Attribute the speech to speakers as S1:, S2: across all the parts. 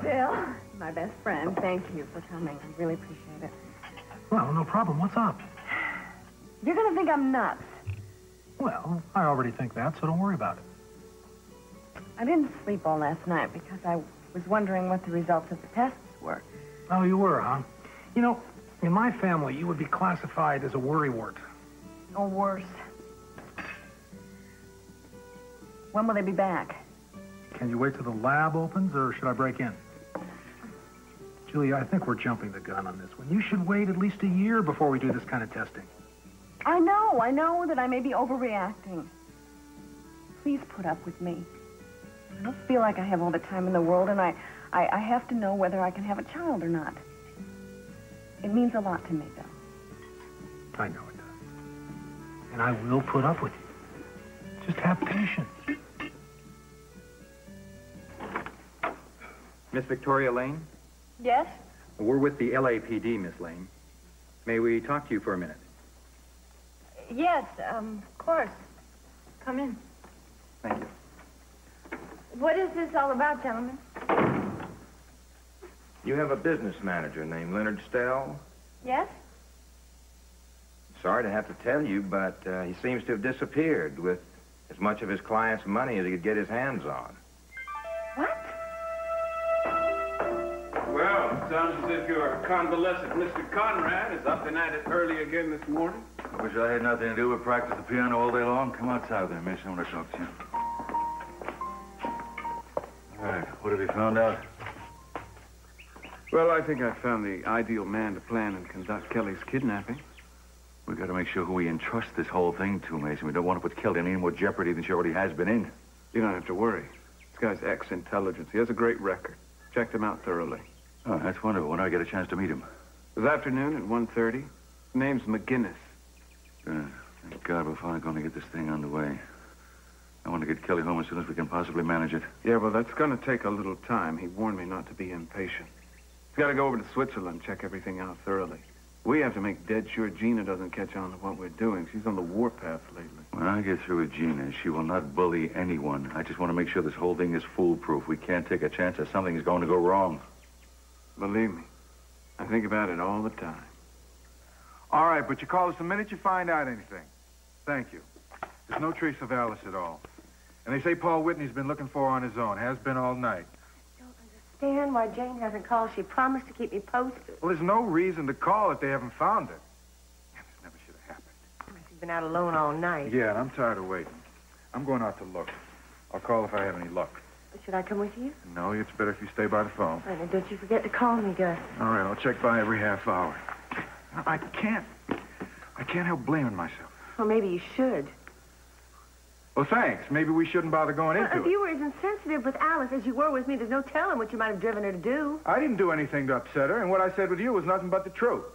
S1: Bill, my best friend, thank you for coming. I really appreciate it.
S2: Well, no problem. What's up?
S1: You're going to think I'm nuts.
S2: Well, I already think that, so don't worry about it.
S1: I didn't sleep all last night because I was wondering what the results of the tests were.
S2: Oh, you were, huh? You know, in my family, you would be classified as a worrywart.
S1: Or worse. When will they be back?
S2: Can you wait till the lab opens, or should I break in? Julia, I think we're jumping the gun on this one. You should wait at least a year before we do this kind of testing.
S1: I know that I may be overreacting. Please put up with me. I don't feel like I have all the time in the world, and I have to know whether I can have a child or not. It means a lot to me, Bill.
S2: I know it does. And I will put up with you. Just have patience.
S3: Miss Victoria Lane?
S1: Yes?
S3: We're with the LAPD, Miss Lane. May we talk to you for a minute?
S1: Yes, of course. Come in.
S3: Thank you.
S1: What is this all about, gentlemen?
S4: You have a business manager named Leonard Stell?
S1: Yes?
S4: Sorry to have to tell you, but he seems to have disappeared with as much of his client's money as he could get his hands on.
S1: What?
S5: Well, it sounds as if your convalescent Mr. Conrad is up and at it early again this morning.
S6: I wish I had nothing to do but practice the piano all day long. Come outside there, miss. I want to talk to you. All right, what have you found out?
S5: Well, I think I found the ideal man to plan and conduct Kelly's kidnapping.
S6: We got to make sure who we entrust this whole thing to, Mason. We don't want to put Kelly in any more jeopardy than she already has been in.
S5: You don't have to worry. This guy's ex-intelligence. He has a great record. Checked him out thoroughly.
S6: Oh, that's wonderful. When do I get a chance to meet him?
S5: This afternoon at 1:30. His name's McGinnis.
S6: Good. Thank God we're finally going to get this thing underway. I want to get Kelly home as soon as we can possibly manage it.
S5: Yeah, well, that's going to take a little time. He warned me not to be impatient. He's got to go over to Switzerland, check everything out thoroughly. We have to make dead sure Gina doesn't catch on to what we're doing. She's on the warpath lately.
S6: When I get through with Gina, she will not bully anyone. I just want to make sure this whole thing is foolproof. We can't take a chance that something is going to go wrong.
S5: Believe me, I think about it all the time.
S7: All right, but you call us the minute you find out anything. Thank you. There's no trace of Alice at all. And they say Paul Whitney's been looking for her on his own. Has been all night.
S8: I don't understand why Jane hasn't called. She promised to keep me posted.
S7: Well, there's no reason to call if they haven't found her. Yeah, this never should have happened.
S8: She's been out alone all night.
S7: Yeah, and I'm tired of waiting. I'm going out to look. I'll call if I have any luck.
S8: Should I come with you?
S7: No, it's better if you stay by the phone.
S8: All right, now don't you forget to call me, Gus.
S7: All right, I'll check by every half hour. I can't help blaming myself.
S8: Well, maybe you should.
S7: Well, thanks. Maybe we shouldn't bother going into it.
S8: If you were as insensitive with Alice as you were with me, there's no telling what you might have driven her to do.
S7: I didn't do anything to upset her, and what I said with you was nothing but the truth.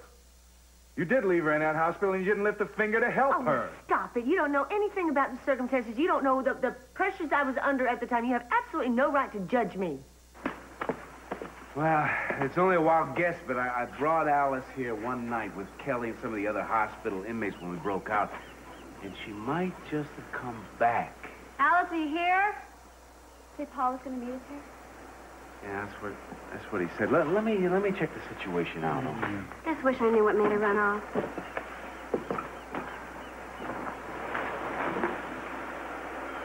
S7: You did leave her in that hospital, and you didn't lift a finger to help her.
S8: Stop it. You don't know anything about the circumstances. You don't know the pressures I was under at the time. You have absolutely no right to judge me.
S9: Well, it's only a wild guess, but I brought Alice here one night with Kelly and some of the other hospital inmates when we broke out. And she might just have come back.
S8: Alice, are you here? Say Paul was going to meet us here?
S9: Yeah, that's what he said. Let me check the situation out.
S8: Just wish I knew what made her run off.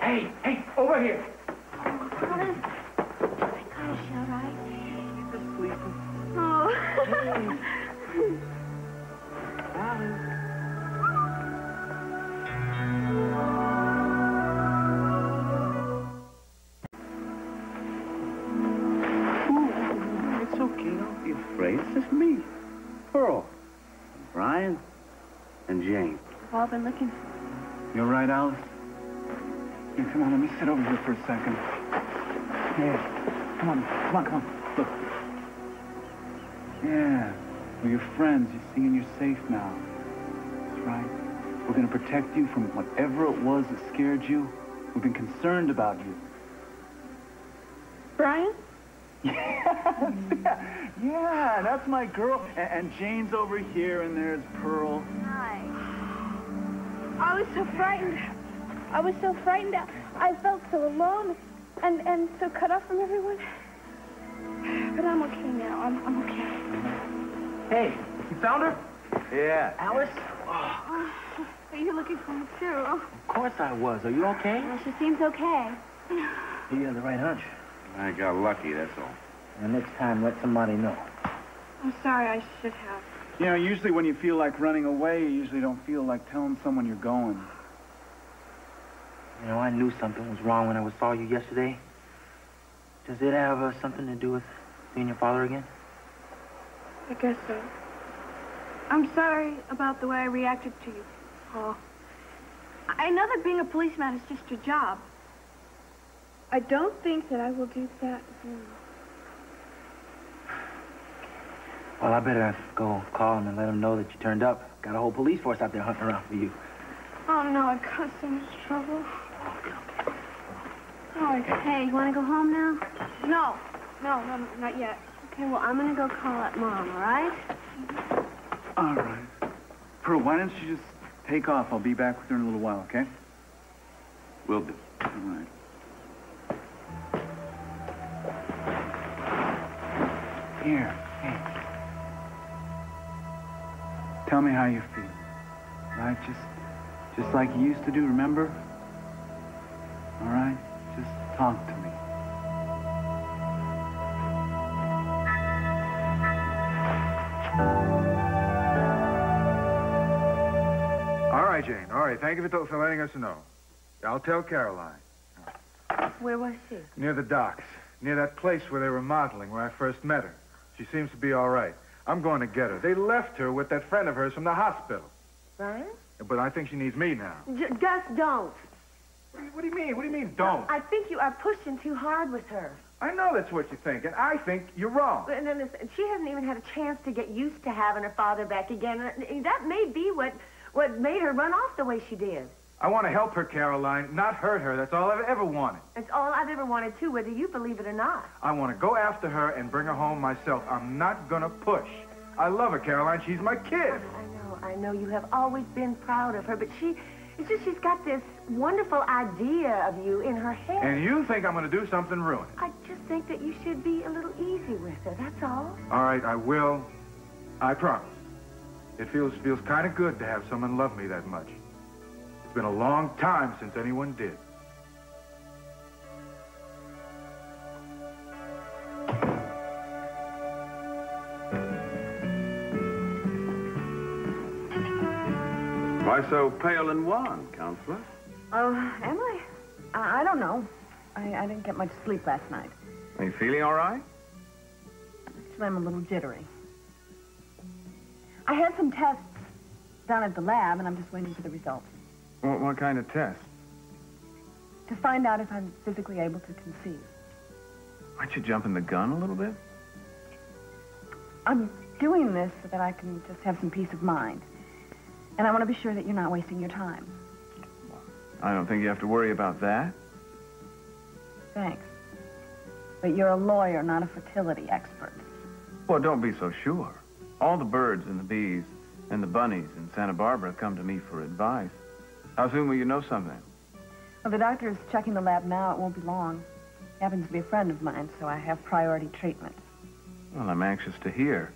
S9: Hey, over here.
S8: Alice. Thank God, is she all right?
S9: She's just sleeping.
S8: Oh.
S9: Alice. It's okay, don't be afraid. It's just me, Pearl, and Brian, and Jane.
S8: We've all been looking for
S9: You all right, Alice?
S10: Here, come on, let me sit over here for a second. Yeah, come on, look. Yeah, we're your friends. You're seeing you're safe now. That's right. We're gonna protect you from whatever it was that scared you. We've been concerned about you.
S8: Brian?
S10: Yeah, that's my girl. And Jane's over here, and there's Pearl.
S8: Hi. I was so frightened. I felt so alone and so cut off from everyone.
S11: but I'm okay now. I'm okay.
S12: Hey, you found her?
S9: Yeah.
S12: Alice?
S11: Oh, are you looking for me, too?
S12: Of course I was. Are you okay?
S11: Well, she seems okay.
S12: You had the right hunch.
S9: I got lucky, that's all.
S12: And next time, let somebody know.
S11: I'm sorry, I should have.
S10: You know, usually when you feel like running away, you usually don't feel like telling someone you're going.
S12: You know, I knew something was wrong when I saw you yesterday. Does it have something to do with seeing your father again?
S11: I guess so. I'm sorry about the way I reacted to you, Paul. I know that being a policeman is just your job. I don't think that I will do that again.
S12: Well, I better go call him and let him know that you turned up. Got a whole police force out there hunting around for you.
S11: Oh, no, I caused so much trouble.
S8: Oh, hey, you want to go home now?
S11: No, not yet.
S8: Okay, well, I'm going to go call up Mom, all right?
S10: All right. Pearl, why don't you just take off? I'll be back with her in a little while, okay?
S9: Will do.
S10: All right. Here, hey. Tell me how you feel. Right? Just like you used to do, remember? All right? Just talk to me.
S7: All right, Jane. All right. Thank you for letting us know. I'll tell Caroline.
S8: Where was she?
S7: Near the docks. Near that place where they were modeling, where I first met her. She seems to be all right. I'm going to get her. They left her with that friend of hers from the hospital.
S8: Right?
S7: But I think she needs me now.
S8: Gus, don't.
S7: What do you mean? What do you mean, don't?
S8: I think you are pushing too hard with her.
S7: I know that's what you think, and I think you're wrong.
S8: And then she hasn't even had a chance to get used to having her father back again. That may be what made her run off the way she did.
S7: I want to help her, Caroline, not hurt her. That's all I've ever wanted.
S8: It's all I've ever wanted, too, whether you believe it or not.
S7: I want to go after her and bring her home myself. I'm not going to push. I love her, Caroline. She's my kid.
S8: I know. You have always been proud of her, but she's got this wonderful idea of you in her head.
S7: And you think I'm going to do something ruined?
S8: I just think that you should be a little easy with her, that's all.
S7: All right, I will. I promise. It feels kind of good to have someone love me that much. It's been a long time since anyone did.
S5: Why so pale and wan, Counselor?
S1: Oh, am I? I don't know. I didn't get much sleep last night.
S5: Are you feeling all right?
S1: Actually, I'm a little jittery. I had some tests done at the lab, and I'm just waiting for the results.
S5: What kind of test?
S1: To find out if I'm physically able to conceive.
S5: Aren't you jumping the gun a little bit?
S1: I'm doing this so that I can just have some peace of mind. And I want to be sure that you're not wasting your time.
S5: I don't think you have to worry about that.
S1: Thanks. But you're a lawyer, not a fertility expert.
S5: Well, don't be so sure. All the birds and the bees and the bunnies in Santa Barbara come to me for advice. How soon will you know something?
S1: Well, the doctor is checking the lab now. It won't be long. He happens to be a friend of mine, so I have priority treatment.
S5: Well, I'm anxious to hear.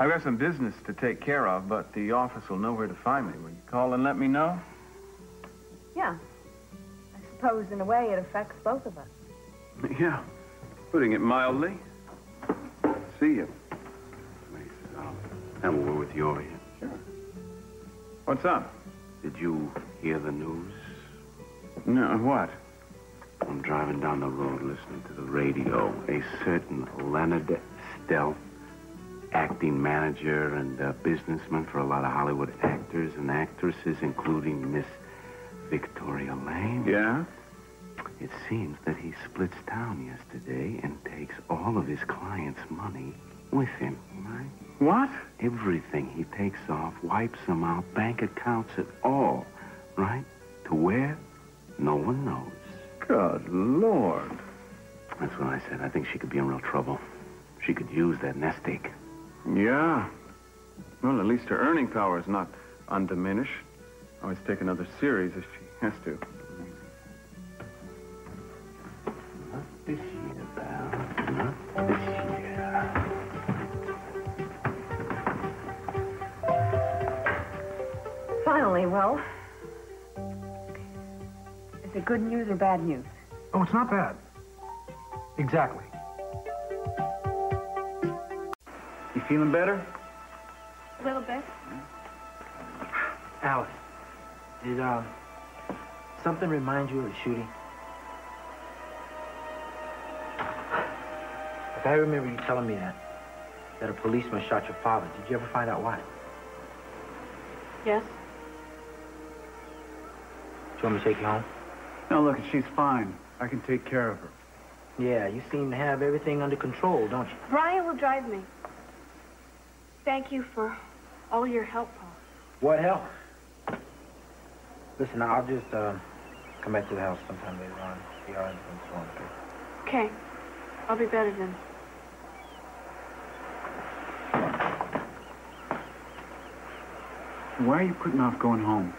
S5: I've got some business to take care of, but the office will know where to find me. Will you call and let me know?
S1: Yeah. I suppose, in a way, it affects both of us.
S5: Yeah, putting it mildly. See you.
S9: Please, I'll have a word with you over here.
S5: Sure. What's up?
S9: Did you hear the news?
S5: No, what?
S9: I'm driving down the road listening to the radio. A certain Leonard Stell, acting manager and businessman for a lot of Hollywood actors and actresses, including Miss Victoria Lane.
S5: Yeah?
S9: It seems that he splits town yesterday and takes all of his clients' money with him, right?
S5: What?
S9: Everything he takes off, wipes them out, bank accounts, it all, right? To where? No one knows.
S5: Good Lord.
S9: That's what I said. I think she could be in real trouble. She could use that nest egg.
S5: Yeah. Well, at least her earning power is not undiminished. Always take another series if she has to.
S9: Not this year, pal. Not this year.
S1: Finally, well, is it good news or bad news?
S2: Oh, it's not bad. Exactly.
S10: You feeling better?
S11: A little bit.
S12: Alice, did something remind you of the shooting? Like, I remember you telling me that a policeman shot your father. Did you ever find out why?
S11: Yes.
S12: Do you want me to take you home?
S10: No, look, she's fine. I can take care of her.
S12: Yeah, you seem to have everything under control, don't you?
S11: Brian will drive me. Thank you for all your help, Paul.
S12: What help? Listen, I'll just come back to the house sometime later on. See how everything's going, okay?
S11: Okay. I'll be better then.
S10: Why are you putting off going home?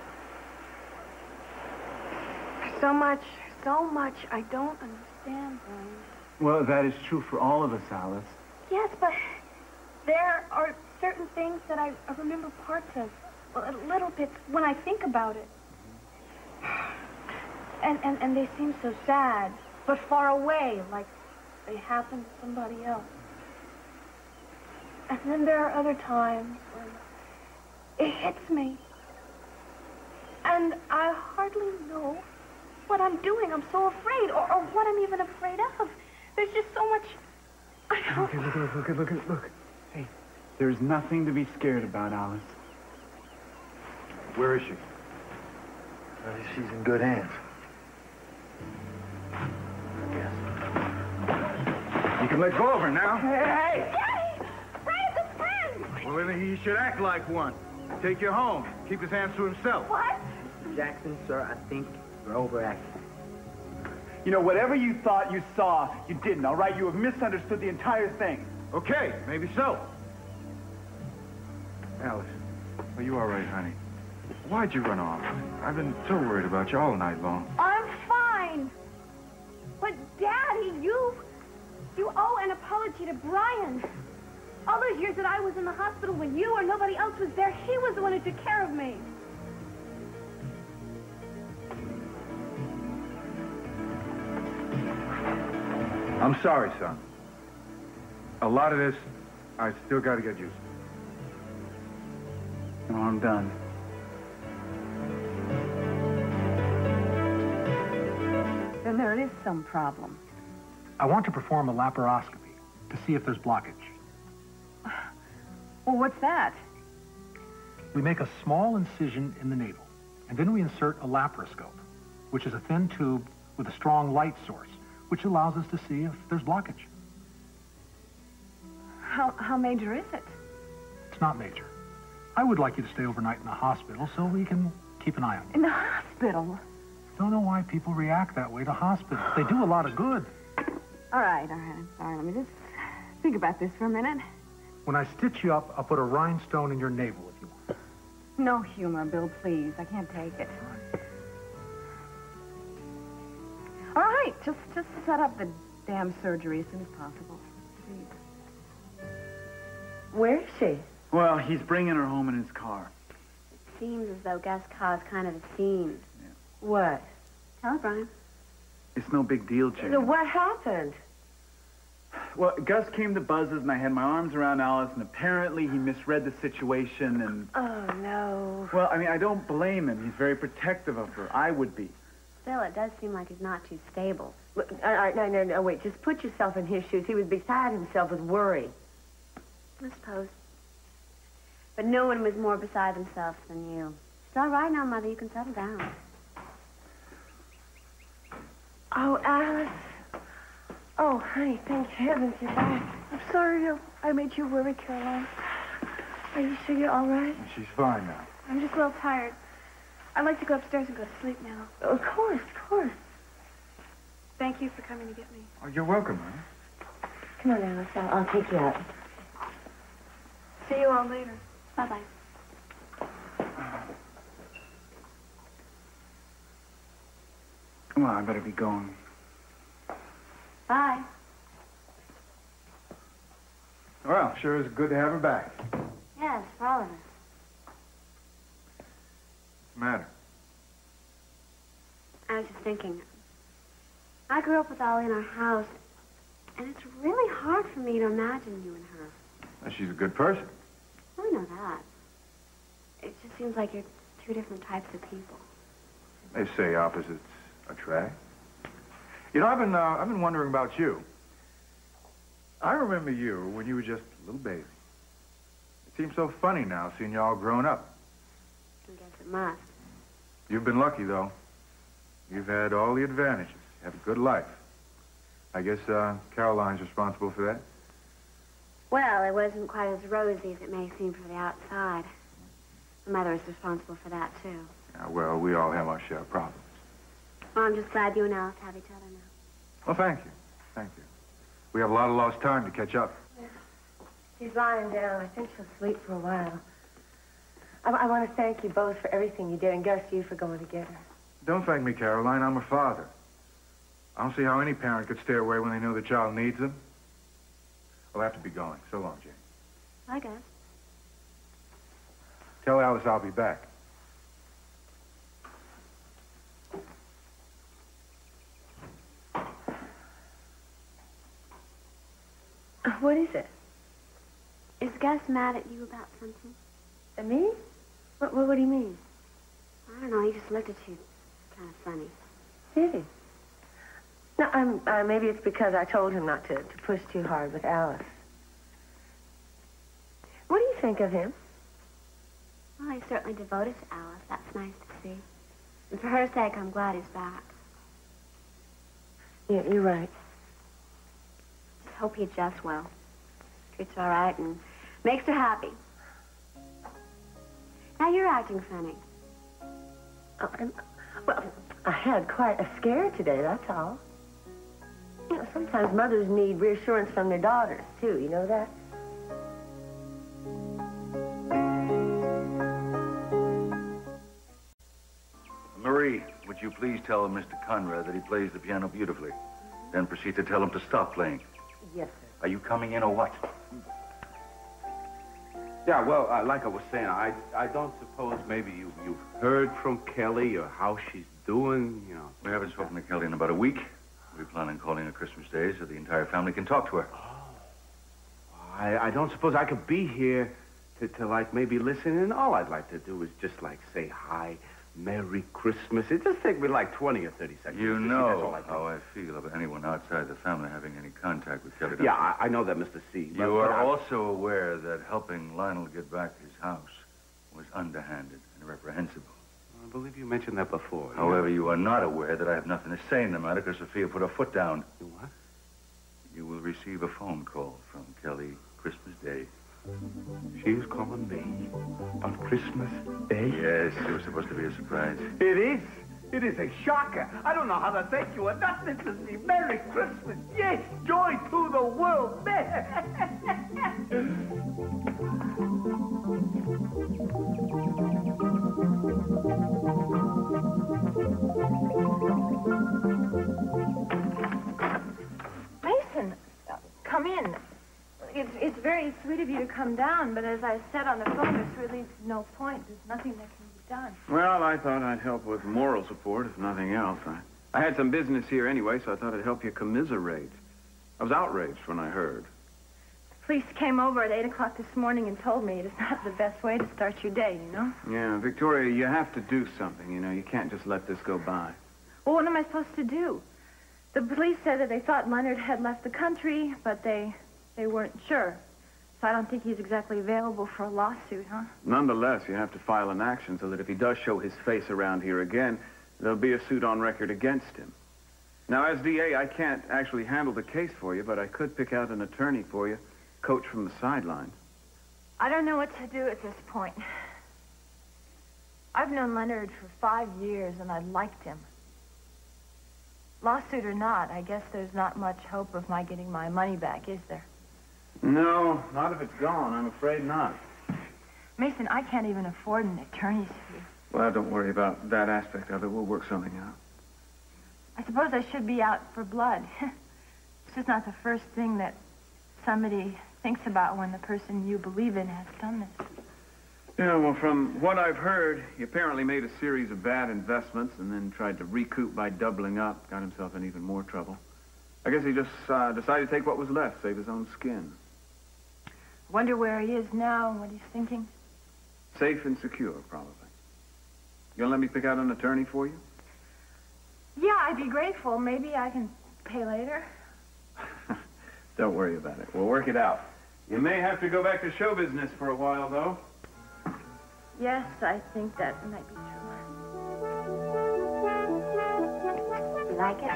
S11: So much I don't understand, Brian.
S10: Well, that is true for all of us, Alice.
S11: Yes, but there are certain things that I remember parts of, well, little bits, when I think about it. And they seem so sad, but far away, like they happened to somebody else. And then there are other times when it hits me. And I hardly know what I'm doing. I'm so afraid, or what I'm even afraid of. There's just so much...
S10: Okay, look. Hey, there's nothing to be scared about, Alice.
S7: Where is she?
S12: She's in good hands.
S7: You can let go of her now.
S11: Hey! Daddy! Brian's a friend!
S7: Well, then he should act like one. Take you home. Keep his hands to himself.
S11: What?
S12: Jackson, sir, I think you're overacting.
S10: You know, whatever you thought you saw, you didn't, all right? You have misunderstood the entire thing.
S7: Okay, maybe so. Alice, are you all right, honey? Why'd you run off? I've been so worried about you all night long.
S11: I'm fine. But, Daddy, you owe an apology to Brian. All those years that I was in the hospital when you or nobody else was there, he was the one who took care of me.
S7: I'm sorry, son. A lot of this, I still got to get used to.
S10: No, I'm done.
S1: Then there is some problem.
S2: I want to perform a laparoscopy to see if there's blockage.
S1: Well, what's that?
S2: We make a small incision in the navel, and then we insert a laparoscope, which is a thin tube with a strong light source, which allows us to see if there's blockage.
S1: How major is it?
S2: It's not major. I would like you to stay overnight in the hospital so we can keep an eye on you.
S1: In the hospital?
S2: Don't know why people react that way to hospitals. They do a lot of good.
S1: All right, I'm sorry. Let me just think about this for a minute.
S2: When I stitch you up, I'll put a rhinestone in your navel if you want.
S1: No humor, Bill, please. I can't take it. All right, just set up the damn surgery as soon as possible. Please.
S8: Where is she?
S10: Well, he's bringing her home in his car.
S8: Seems as though Gus caused kind of a scene.
S10: Yeah.
S8: What? Tell her, Brian.
S10: It's no big deal, Jane.
S8: So what happened?
S10: Well, Gus came to Buzz's, and I had my arms around Alice, and apparently he misread the situation, and...
S8: Oh, no.
S10: Well, I mean, I don't blame him. He's very protective of her. I would be.
S8: Still, it does seem like he's not too stable. Look, no, wait. Just put yourself in his shoes. He was beside himself with worry. I suppose. But no one was more beside themselves than you. It's all right now, Mother. You can settle down. Oh, Alice. Oh, honey, thank heavens you're back.
S11: I'm sorry I made you worry, Caroline. Are you sure you're all right?
S7: She's fine now.
S11: I'm just a little tired. I'd like to go upstairs and go to sleep now.
S8: Of course.
S11: Thank you for coming to get me.
S7: Oh, you're welcome, honey.
S8: Come on, Alice. I'll take you out.
S11: See you all later.
S8: Bye-bye.
S10: Well, I better be going.
S8: Bye.
S7: Well, sure is good to have her back.
S8: Yes, for all of us.
S7: the matter?
S8: I was just thinking. I grew up with Ollie in our house, and it's really hard for me to imagine you and her.
S7: Well, she's a good person.
S8: I know that. It just seems like you're two different types of people.
S7: They say opposites attract. You know, I've been wondering about you. I remember you when you were just a little baby. It seems so funny now, seeing you all grown up.
S8: I guess it must.
S7: You've been lucky, though. You've had all the advantages. You have a good life. I guess Caroline's responsible for that.
S8: Well, it wasn't quite as rosy as it may seem from the outside. My mother is responsible for that, too.
S7: Yeah, well, we all have our share of problems.
S8: Well, I'm just glad you and Alice have each other now.
S7: Well, thank you. Thank you. We have a lot of lost time to catch up.
S13: Yeah. She's lying down. I think she'll sleep for a while. I want to thank you both for everything you did, and Gus, you for going to get her.
S7: Don't thank me, Caroline. I'm her father. I don't see how any parent could stay away when they know the child needs them. I'll have to be going. So long, Jane.
S8: Bye, Gus.
S7: Tell Alice I'll be back.
S13: What is it?
S8: Is Gus mad at you about something?
S13: At me? What do you mean?
S8: I don't know. He just looked at you kind of funny.
S13: Did he? No, maybe it's because I told him not to push too hard with Alice. What do you think of him?
S8: Well, he's certainly devoted to Alice. That's nice to see. And for her sake, I'm glad he's back.
S13: Yeah, you're right.
S8: Just hope he adjusts well. Treats her all right and makes her happy. Now you're acting funny.
S13: Oh, well, I had quite a scare today, that's all. You know, sometimes mothers need reassurance from their daughters, too. You know that?
S6: Marie, would you please tell Mr. Conrad that he plays the piano beautifully? Then proceed to tell him to stop playing.
S13: Yes, sir.
S6: Are you coming in or what?
S9: Yeah, well, like I was saying, I don't suppose maybe you've heard from Kelly or how she's doing, you know.
S6: We haven't spoken to Kelly in about a week. We plan on calling her Christmas Day so the entire family can talk to her.
S9: Oh. I don't suppose I could be here to like, maybe listen in. All I'd like to do is just, like, say hi, Merry Christmas. It just take me, like, 20 or 30 seconds.
S6: You know how I feel about anyone outside the family having any contact with Kelly.
S9: Yeah, I know that, Mr. C.
S6: You are also aware that helping Lionel get back his house was underhanded and reprehensible.
S9: I believe you mentioned that before.
S6: However, you are not aware that I have nothing to say in the matter because Sophia put her foot down.
S9: You what?
S6: You will receive a phone call from Kelly Christmas Day.
S9: She's calling me on Christmas Day?
S6: Yes, it was supposed to be a surprise.
S9: It is. It is a shocker. I don't know how to thank you enough, Mrs. C. Merry Christmas. Yes, joy to the world.
S11: Mason, come in. It's very sweet of you to come down, but as I said on the phone, there's really no point. There's nothing that can be done.
S5: Well, I thought I'd help with moral support, if nothing else. I had some business here anyway, so I thought I'd help you commiserate. I was outraged when I heard.
S11: The police came over at 8 o'clock this morning and told me it is not the best way to start your day, you know?
S5: Yeah, Victoria, you have to do something, you know. You can't just let this go by.
S11: Well, what am I supposed to do? The police said that they thought Leonard had left the country, but they weren't sure. So I don't think he's exactly available for a lawsuit, huh?
S5: Nonetheless, you have to file an action so that if he does show his face around here again, there'll be a suit on record against him. Now, as DA, I can't actually handle the case for you, but I could pick out an attorney for you, coach from the sidelines.
S11: I don't know what to do at this point. I've known Leonard for 5 years, and I liked him. Lawsuit or not, I guess there's not much hope of my getting my money back, is there?
S5: No, not if it's gone. I'm afraid not.
S11: Mason, I can't even afford an attorney's fee.
S5: Well, don't worry about that aspect of it. We'll work something out.
S11: I suppose I should be out for blood. It's just not the first thing that somebody thinks about when the person you believe in has done this.
S5: Yeah, well, from what I've heard, he apparently made a series of bad investments and then tried to recoup by doubling up, got himself in even more trouble. I guess he just decided to take what was left, save his own skin.
S14: Wonder where he is now and what he's thinking.
S5: Safe and secure, probably. You gonna let me pick out an attorney for you?
S14: Yeah, I'd be grateful. Maybe I can pay later.
S5: Don't worry about it. We'll work it out. You may have to go back to show business for a while, though.
S14: Yes, I think that might be true.
S8: You like it?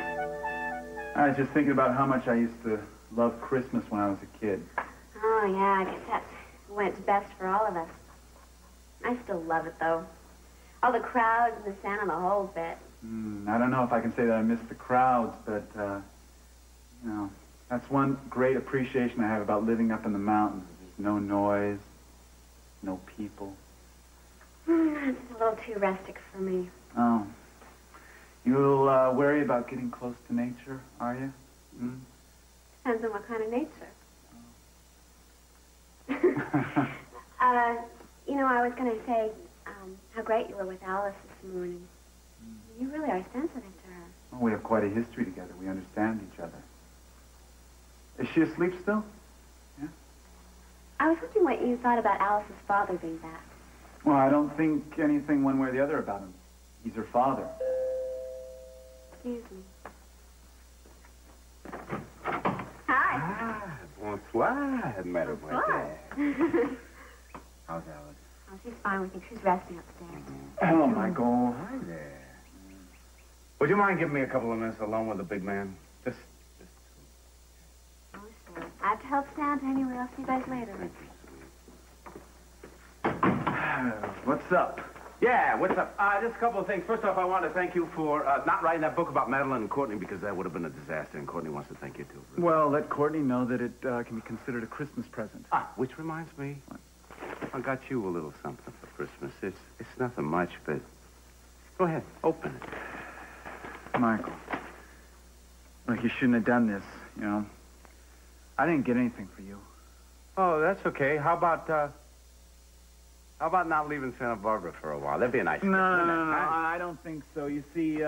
S10: I was just thinking about how much I used to love Christmas when I was a kid.
S8: Oh, yeah, I guess that's when it's best for all of us. I still love it, though. All the crowds and the Santa and the whole bit.
S10: I don't know if I can say that I miss the crowds, but, you know, that's one great appreciation I have about living up in the mountains. There's no noise, no people.
S8: It's a little too rustic for me.
S10: Oh. You'll worry about getting close to nature, are you?
S8: Depends on what kind of nature. You know, I was going to say how great you were with Alice this morning. You really are sensitive to her.
S10: Well, we have quite a history together. We understand each other. Is she asleep still? Yeah?
S8: I was wondering what you thought about Alice's father being back.
S10: Well, I don't think anything one way or the other about him. He's her father.
S8: Excuse me. Hi.
S9: Ah, bonsoir, mademoiselle. How's Alice?
S8: Oh, she's fine with me. She's resting upstairs.
S10: Hello, Michael.
S9: Hi there. Would you mind giving me a couple of minutes alone with the big man? Just
S8: Oh, sure. I have to help Santa anyway. I'll see you guys later.
S10: What's up?
S9: Yeah, what's up? Just a couple of things. First off, I want to thank you for not writing that book about Madeline and Courtney, because that would have been a disaster, and Courtney wants to thank you, too.
S10: Well, let Courtney know that it can be considered a Christmas present.
S9: Which reminds me, I got you a little something for Christmas. It's nothing much, but go ahead, open it.
S10: Michael, look, you shouldn't have done this, you know. I didn't get anything for you.
S9: Oh, that's okay. How about not leaving Santa Barbara for a while? That'd be a nice...
S10: No, I don't think so. You see,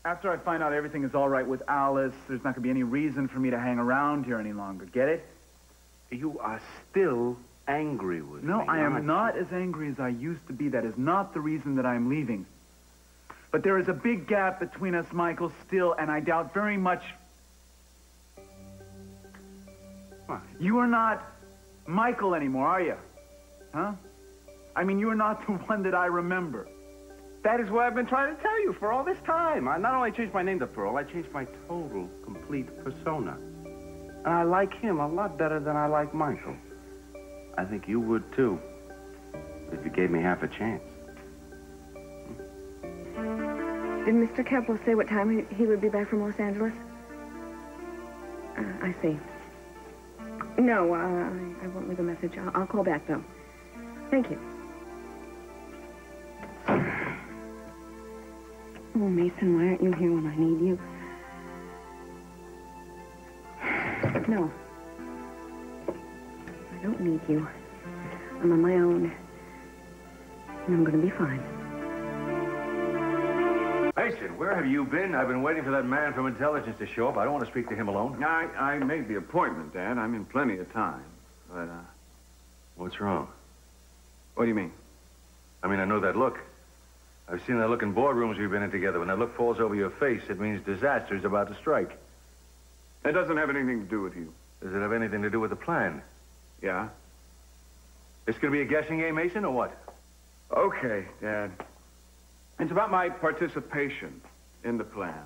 S10: after I find out everything is all right with Alice, there's not going to be any reason for me to hang around here any longer. Get it?
S9: You are still angry with me.
S10: No, I am not as angry as I used to be. That is not the reason that I'm leaving. But there is a big gap between us, Michael, still, and I doubt very much...
S9: What?
S10: You are not Michael anymore, are you? Huh? I mean, you are not the one that I remember.
S9: That is what I've been trying to tell you for all this time. I not only changed my name to Pearl, I changed my total, complete persona. And I like him a lot better than I like Michael. I think you would, too, if you gave me half a chance.
S1: Did Mr. Kepler say what time he would be back from Los Angeles? I see. No, I won't leave a message. I'll call back, though. Thank you. Oh, Mason, why aren't you here when I need you? No. I don't need you. I'm on my own. And I'm going to be fine.
S6: Mason, where have you been? I've been waiting for that man from intelligence to show up. I don't want to speak to him alone.
S5: I made the appointment, Dad. I'm in plenty of time. But,
S6: What's wrong?
S5: What do you mean?
S6: I mean, I know that look. I've seen that look in boardrooms we've been in together. When that look falls over your face, it means disaster is about to strike.
S5: It doesn't have anything to do with you.
S6: Does it have anything to do with the plan?
S5: Yeah?
S6: It's going to be a guessing game, Mason, or what?
S5: Okay, Dad. It's about my participation in the plan.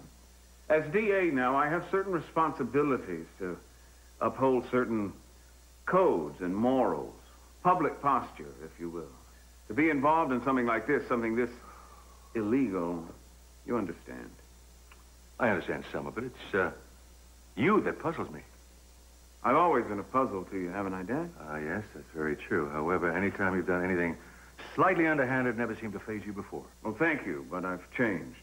S5: As DA now, I have certain responsibilities to uphold certain codes and morals, public posture, if you will. To be involved in something like this, something this illegal, you understand.
S6: I understand some of it. It's you that puzzles me.
S5: I've always been a puzzle to you, haven't I, Dad?
S6: Yes, that's very true. However, anytime you've done anything slightly underhanded, never seemed to faze you before.
S5: Well, thank you, but I've changed.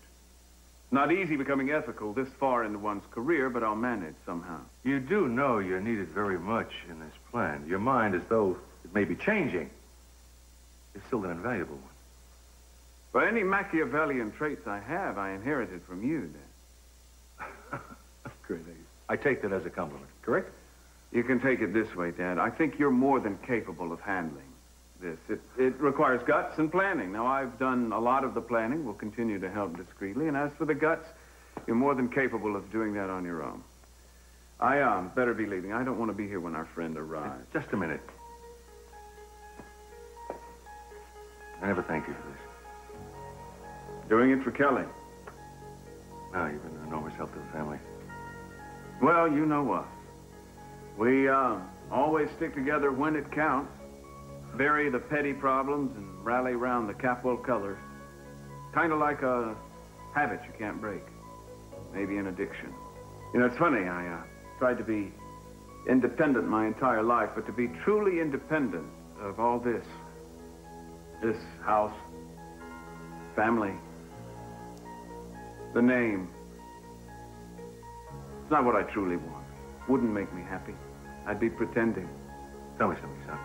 S5: Not easy becoming ethical this far into one's career, but I'll manage somehow.
S6: You do know you're needed very much in this plan. Your mind as though it may be changing. is still an invaluable one.
S5: But any Machiavellian traits I have, I inherited from you, Dad.
S6: Great. I take that as a compliment, correct?
S5: You can take it this way, Dad. I think you're more than capable of handling this. It requires guts and planning. Now, I've done a lot of the planning. We'll continue to help discreetly. And as for the guts, you're more than capable of doing that on your own. I better be leaving. I don't want to be here when our friend arrives.
S6: Just a minute. I never thanked you for this.
S5: Doing it for Kelly.
S6: No, you've been an enormous help to the family.
S5: Well, you know what? We always stick together when it counts. Bury the petty problems and rally around the capital colors. Kind of like a habit you can't break. Maybe an addiction. You know, it's funny, I tried to be independent my entire life, but to be truly independent of all this house, family, the name, it's not what I truly want. Wouldn't make me happy. I'd be pretending.
S6: Tell me something, son.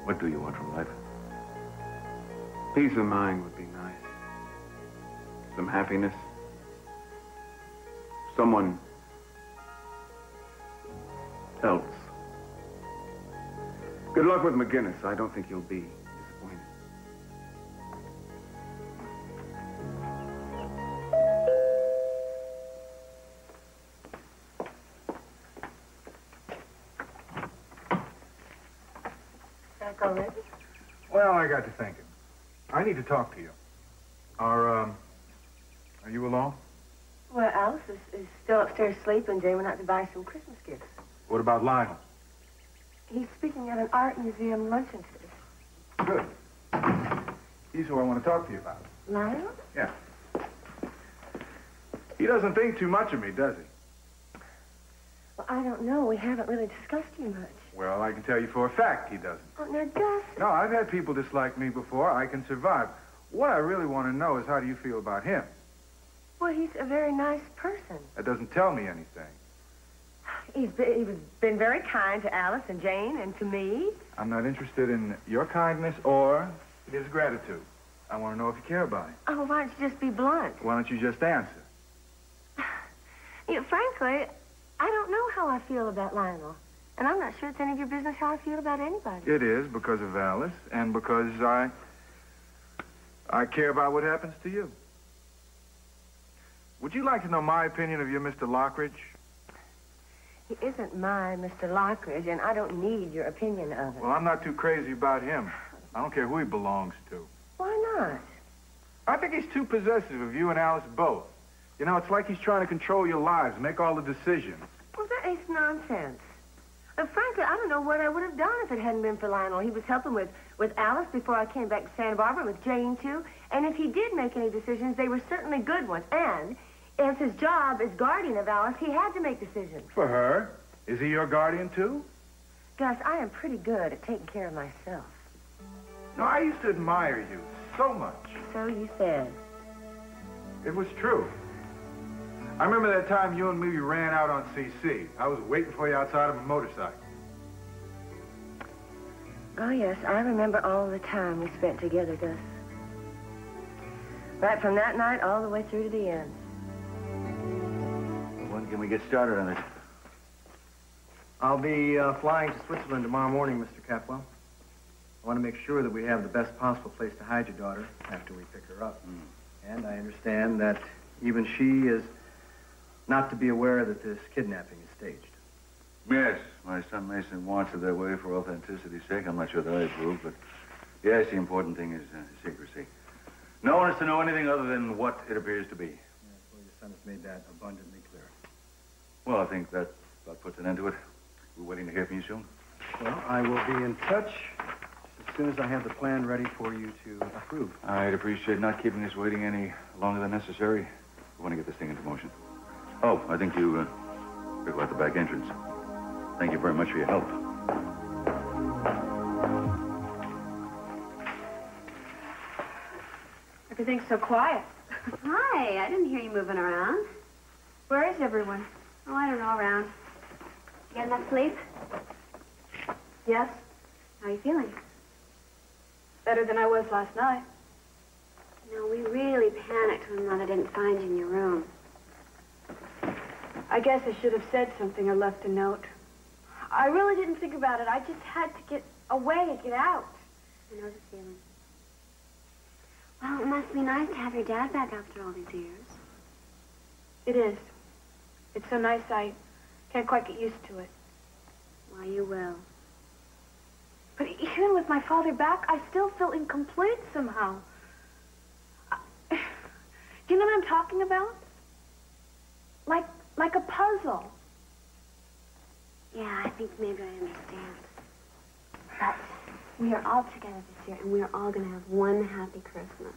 S6: What do you want from life?
S5: Peace of mind would be nice. Some happiness. Someone else. Good luck with McGinnis. I don't think you'll be disappointed.
S13: Back already?
S7: Well, I got to thinking. I need to talk to you. Are you alone?
S13: Well, Alice is still upstairs sleeping. Jay went out to buy some Christmas gifts.
S7: What about Lionel?
S13: He's speaking at an art museum luncheon today.
S7: Good. He's who I want to talk to you about.
S13: Lionel?
S7: Yeah. He doesn't think too much of me, does he?
S13: Well, I don't know. We haven't really discussed you much.
S7: Well, I can tell you for a fact he doesn't.
S13: Oh, now, Gus.
S7: No, I've had people dislike me before. I can survive. What I really want to know is how do you feel about him?
S13: Well, he's a very nice person.
S7: That doesn't tell me anything.
S13: He's been very kind to Alice and Jane and to me.
S7: I'm not interested in your kindness or his gratitude. I want to know if you care about him.
S13: Oh, why don't you just be blunt?
S7: Why don't you just answer?
S13: You know, frankly, I don't know how I feel about Lionel. And I'm not sure it's any of your business how I feel about anybody.
S7: It is because of Alice and because I care about what happens to you. Would you like to know my opinion of your Mr. Lockridge?
S13: He isn't my Mr. Lockridge, and I don't need your opinion of him.
S7: Well, I'm not too crazy about him. I don't care who he belongs to.
S13: Why not?
S7: I think he's too possessive of you and Alice both. You know, it's like he's trying to control your lives, make all the decisions.
S13: Well, that is nonsense. Frankly, I don't know what I would have done if it hadn't been for Lionel. He was helping with Alice before I came back to Santa Barbara, with Jane, too. And if he did make any decisions, they were certainly good ones. And as his job as guardian of Alice, he had to make decisions.
S7: For her? Is he your guardian, too?
S13: Gus, I am pretty good at taking care of myself.
S7: No, I used to admire you so much.
S13: So you said.
S7: It was true. I remember that time you and me ran out on CC. I was waiting for you outside of a motorcycle.
S13: Oh, yes, I remember all the time we spent together, Gus. Right from that night all the way through to the end.
S12: When can we get started on it? I'll be flying to Switzerland tomorrow morning, Mr. Capwell. I want to make sure that we have the best possible place to hide your daughter after we pick her up. And I understand that even she is not to be aware that this kidnapping is staged.
S6: Yes, my son Mason wants it that way for authenticity's sake. I'm not sure that I approve, but yes, the important thing is secrecy. No one is to know anything other than what it appears to be.
S12: Yes, well, your son has made that abundantly clear.
S6: Well, I think that about puts an end to it. We're waiting to hear from you soon.
S12: Well, I will be in touch as soon as I have the plan ready for you to approve.
S6: I'd appreciate not keeping us waiting any longer than necessary. We want to get this thing into motion. Oh, I think you better go out the back entrance. Thank you very much for your help.
S8: Everything's so quiet. Hi, I didn't hear you moving around.
S11: Where is everyone?
S8: Oh, I don't know, around. You get enough sleep?
S11: Yes.
S8: How are you feeling?
S11: Better than I was last night.
S8: No, we really panicked when Mother didn't find you in your room.
S11: I guess I should have said something or left a note. I really didn't think about it. I just had to get away, get out.
S8: I know the feeling. Well, it must be nice to have your dad back after all these years.
S11: It is. It's so nice I can't quite get used to it.
S8: Why, you will.
S11: But even with my father back, I still feel incomplete somehow. Do you know what I'm talking about? Like a puzzle.
S8: Yeah, I think maybe I understand. But we are all together this year, and we are all going to have one happy Christmas.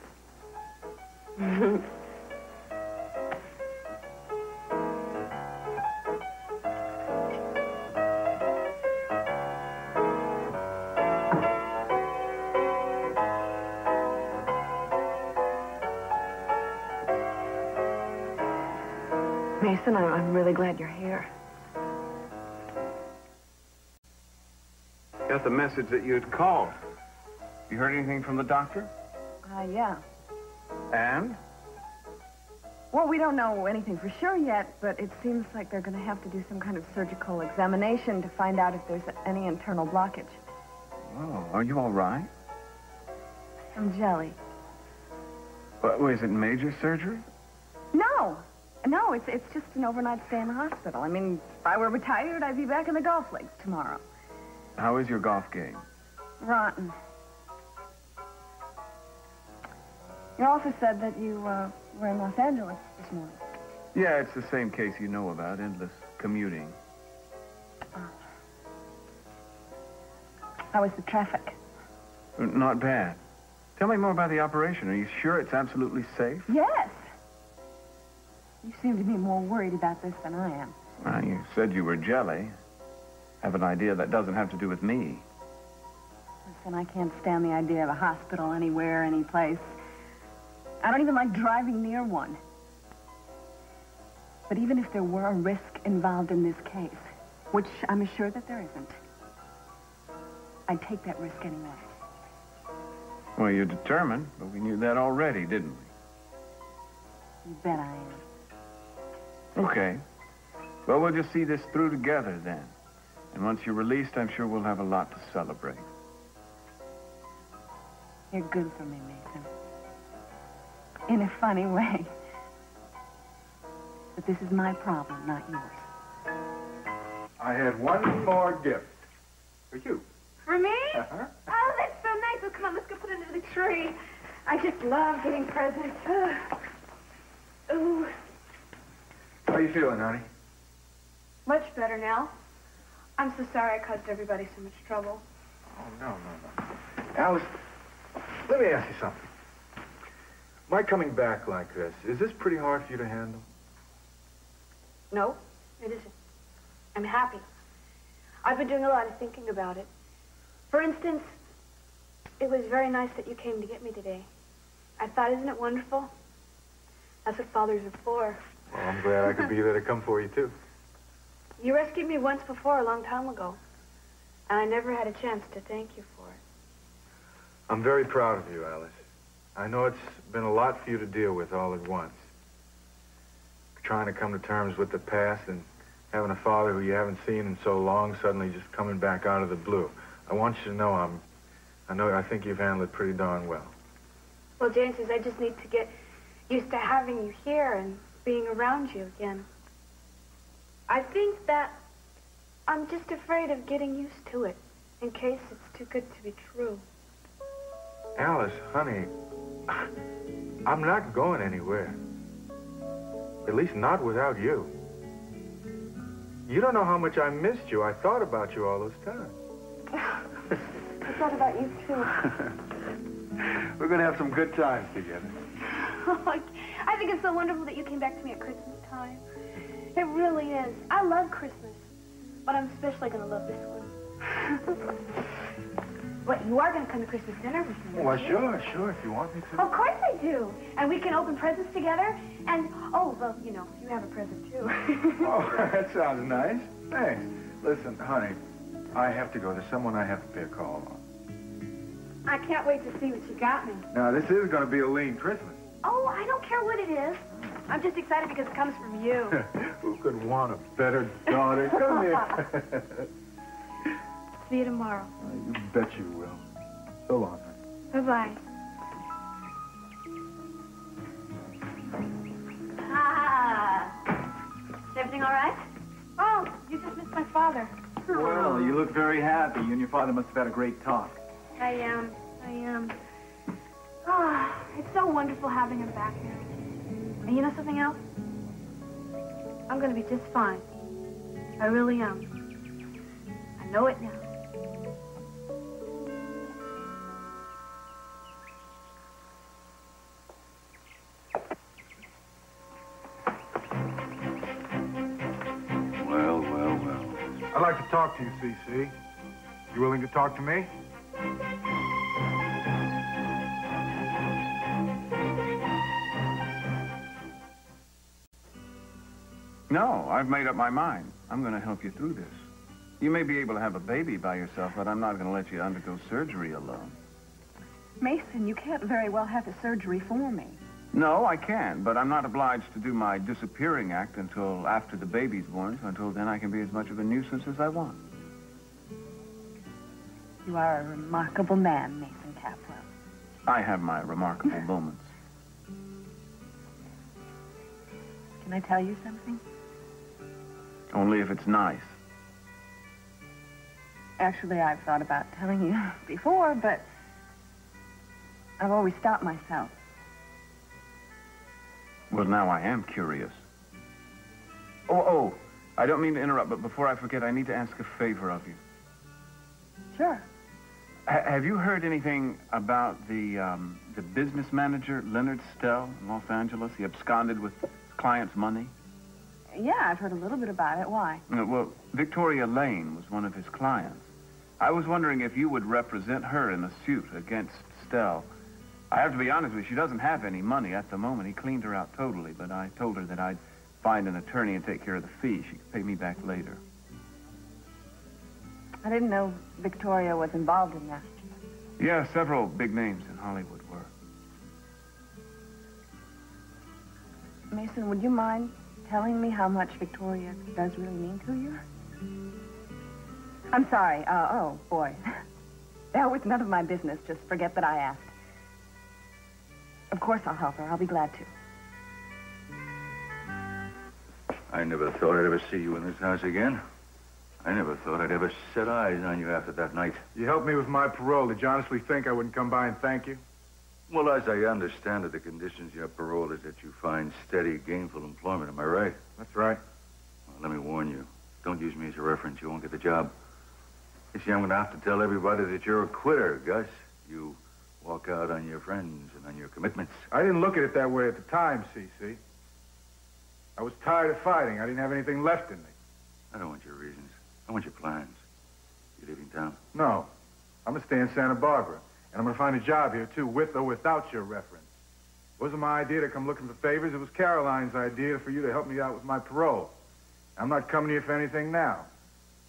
S1: Mason, I'm really glad you're here.
S5: Got the message that you'd called. You heard anything from the doctor?
S1: Yeah.
S5: And?
S1: Well, we don't know anything for sure yet, but it seems like they're going to have to do some kind of surgical examination to find out if there's any internal blockage.
S5: Oh, are you all right?
S1: Some jelly.
S5: What, is it major surgery?
S1: No, it's just an overnight stay in the hospital. I mean, if I were retired, I'd be back in the golf leagues tomorrow.
S5: How is your golf game?
S1: Rotten. Your office said that you were in Los Angeles this morning.
S5: Yeah, it's the same case you know about, endless commuting.
S1: How was the traffic?
S5: Not bad. Tell me more about the operation. Are you sure it's absolutely safe?
S1: Yes. You seem to be more worried about this than I am.
S5: Well, you said you were jelly. I have an idea that doesn't have to do with me.
S1: Listen, I can't stand the idea of a hospital anywhere, any place. I don't even like driving near one. But even if there were a risk involved in this case, which I'm assured that there isn't, I'd take that risk anyway.
S5: Well, you're determined, but we knew that already, didn't we?
S1: You bet I am.
S5: Okay. Well, we'll just see this through together then. And once you're released, I'm sure we'll have a lot to celebrate.
S1: You're good for me, Mason. In a funny way. But this is my problem, not yours.
S7: I had one more gift for you.
S11: For me?
S7: Uh-huh.
S11: Oh, that's so nice. Oh, come on, let's go put it under the tree. I just love getting presents. Ooh.
S7: How you feeling, honey?
S11: Much better now. I'm so sorry I caused everybody so much trouble.
S7: Oh, no. Alice, let me ask you something. My coming back like this, is this pretty hard for you to handle?
S11: No, it isn't. I'm happy. I've been doing a lot of thinking about it. For instance, it was very nice that you came to get me today. I thought, isn't it wonderful? That's what fathers are for.
S7: Well, I'm glad I could be there to come for you, too.
S11: You rescued me once before, a long time ago. And I never had a chance to thank you for it.
S7: I'm very proud of you, Alice. I know it's been a lot for you to deal with all at once. Trying to come to terms with the past and having a father who you haven't seen in so long suddenly just coming back out of the blue. I want you to know I think you've handled it pretty darn well.
S11: Well, Jane says I just need to get used to having you here and being around you again. I think that I'm just afraid of getting used to it, in case it's too good to be true.
S7: Alice, honey, I'm not going anywhere. At least not without you. You don't know how much I missed you. I thought about you all this time.
S11: I thought about you, too.
S7: We're going to have some good times together.
S11: I think it's so wonderful that you came back to me at Christmas time. It really is. I love Christmas, but I'm especially going to love this one. What, you are going to come to Christmas dinner with me?
S7: Well, sure, if you want me to.
S11: Of course I do. And we can open presents together. And, oh, well, you know, you have a present, too.
S7: Oh, that sounds nice. Thanks. Listen, honey, I have to go. There's someone I have to pay a call on.
S11: I can't wait to see what you got me.
S7: Now, this is going to be a lean Christmas.
S11: Oh, I don't care what it is. I'm just excited because it comes from you.
S7: Who could want a better daughter? Come here.
S11: See you tomorrow.
S7: You bet you will. So long, honey.
S11: Bye-bye.
S8: Ah. Is everything all right?
S11: Oh, you just missed my father.
S10: Well, you look very happy. You and your father must have had a great talk.
S11: I am. Ah, it's so wonderful having him back here. And you know something else? I'm going to be just fine. I really am. I know it now.
S7: Well. I'd like to talk to you, CC. You willing to talk to me?
S5: No, I've made up my mind. I'm going to help you through this. You may be able to have a baby by yourself, but I'm not going to let you undergo surgery alone.
S1: Mason, you can't very well have the surgery for me.
S5: No, I can, but I'm not obliged to do my disappearing act until after the baby's born, so until then I can be as much of a nuisance as I want.
S1: You are a remarkable man, Mason Capwell.
S5: I have my remarkable moments.
S1: Can I tell you something?
S5: Only if it's nice.
S1: Actually, I've thought about telling you before, but I've always stopped myself.
S5: Well, now I am curious. Oh, I don't mean to interrupt, but before I forget, I need to ask a favor of you.
S1: Sure.
S5: Have you heard anything about the business manager, Leonard Stell, in Los Angeles? He absconded with his client's money?
S1: Yeah, I've heard a little bit about it. Why?
S5: Well, Victoria Lane was one of his clients. I was wondering if you would represent her in a suit against Stell. I have to be honest with you, she doesn't have any money at the moment. He cleaned her out totally, but I told her that I'd find an attorney and take care of the fee. She could pay me back later.
S1: I didn't know Victoria was involved in that.
S5: Yeah, several big names in Hollywood were.
S1: Mason, would you mind telling me how much Victoria does really mean to you? I'm sorry. Oh, boy. That was none of my business. Just forget that I asked. Of course I'll help her. I'll be glad to.
S6: I never thought I'd ever see you in this house again. I never thought I'd ever set eyes on you after that night.
S7: You helped me with my parole. Did you honestly think I wouldn't come by and thank you?
S6: Well, as I understand it, the conditions of your parole is that you find steady, gainful employment. Am I right?
S7: That's right.
S6: Well, let me warn you. Don't use me as a reference. You won't get the job. You see, I'm going to have to tell everybody that you're a quitter, Gus. You walk out on your friends and on your commitments.
S7: I didn't look at it that way at the time, CC. I was tired of fighting. I didn't have anything left in me.
S6: I don't want your reasons. I want your plans. You leaving town?
S7: No. I'm going to stay in Santa Barbara. And I'm going to find a job here, too, with or without your reference. It wasn't my idea to come looking for favors. It was Caroline's idea for you to help me out with my parole. I'm not coming here for anything now.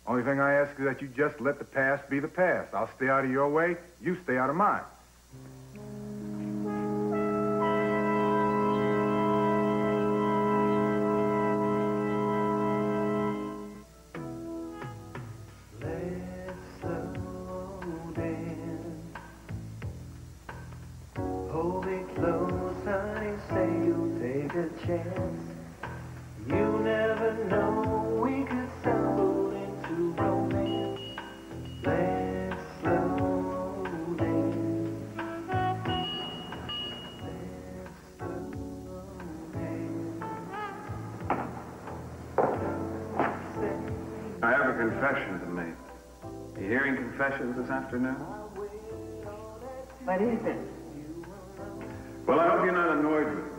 S7: Only thing I ask is that you just let the past be the past. I'll stay out of your way. You stay out of mine.
S5: I have a confession to make. You hearing confessions this afternoon?
S1: What is it?
S5: Well, I hope you're not annoyed with me.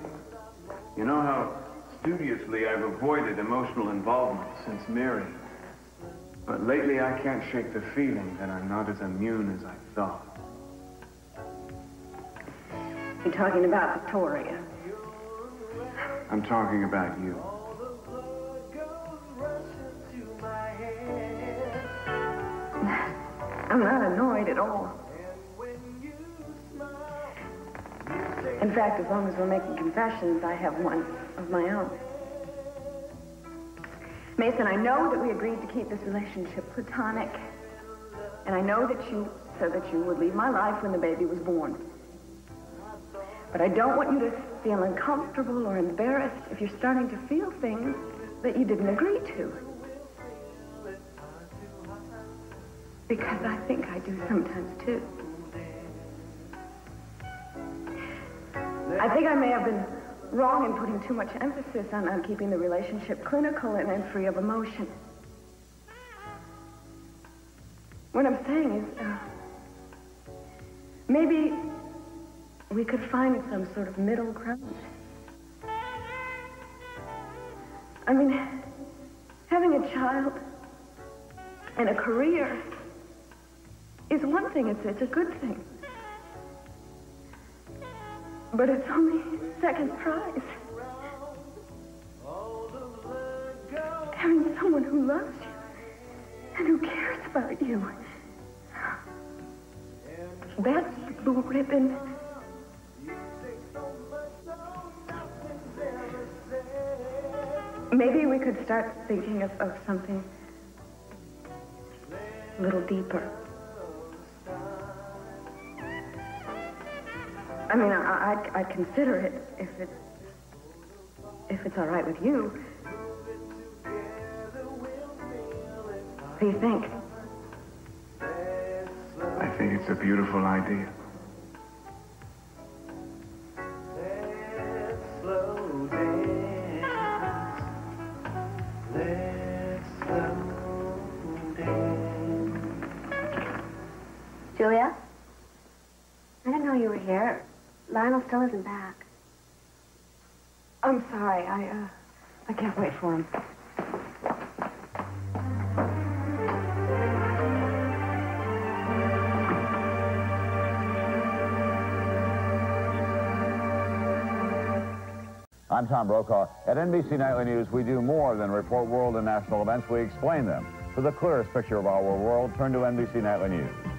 S5: You know how studiously I've avoided emotional involvement since Mary. But lately I can't shake the feeling that I'm not as immune as I thought.
S1: You're talking about Victoria.
S5: I'm talking about you.
S1: I'm not annoyed at all. In fact, as long as we're making confessions, I have one of my own. Mason, I know that we agreed to keep this relationship platonic. And I know that you said that you would leave my life when the baby was born. But I don't want you to feel uncomfortable or embarrassed if you're starting to feel things that you didn't agree to. Because I think I do sometimes, too. I think I may have been wrong in putting too much emphasis on keeping the relationship clinical and free of emotion. What I'm saying is, maybe we could find some sort of middle ground. I mean, having a child and a career is one thing. It's a good thing. But it's only second prize. Having someone who loves you and who cares about you. That's the blue ribbon. Maybe we could start thinking of something a little deeper. I mean, I'd consider it if it's all right with you. What do you think?
S9: I think it's a beautiful idea.
S8: Julia? I didn't know you were here. Lionel still isn't back.
S1: I'm sorry. I can't wait for him.
S15: I'm Tom Brokaw. At NBC Nightly News, we do more than report world and national events. We explain them. For the clearest picture of our world, turn to NBC Nightly News.